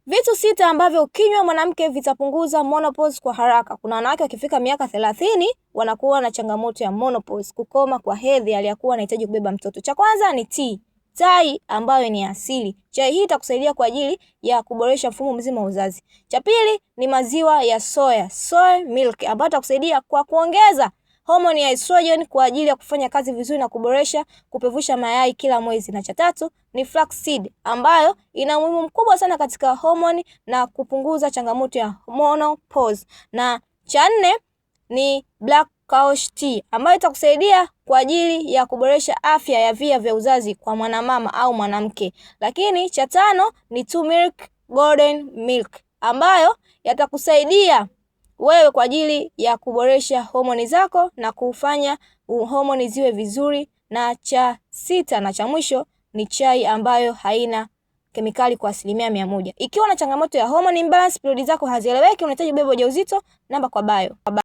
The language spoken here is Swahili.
Vitu 6 ambavyo ukinywa mwanamke vitapunguza menopause kwa haraka. Kuna wanawake wakifika miaka 30 wanakuwa na changamoto ya menopause, kukoma kwa hedhi aliyakuwa anahitaji kubeba mtoto. Cha kwanza ni tea, chai ambayo ni asili. Chai hii itakusaidia kwa ajili ya kuboresha mfumo mzima wa uzazi. Cha pili ni maziwa ya soya, soy milk, ambayo itakusaidia kwa kuongeza homoni ya estrogen kwa ajili ya kufanya kazi vizuri na kuboresha kupevusha mayai kila mwezi. Na cha tatu ni flaxseed ambayo ina umuhimu mkubwa sana katika homoni na kupunguza changamoto ya menopause. Na cha 4 ni black cohosh tea ambayo itakusaidia kwa ajili ya kuboresha afya ya via vya uzazi kwa mwanamama au mwanamke. Lakini cha 5 ni turmeric golden milk ambayo yatakusaidia wewe kwa ajili ya kuboresha homoni zako na kufanya homoni ziwe vizuri. Na cha 6 na cha mwisho ni chai ambayo haina kemikali kwa 100%. Ikiwa na changamoto ya hormone imbalance, periodi zako hazieleweki, unahitaji kubeba ujauzito, namba kwa bio.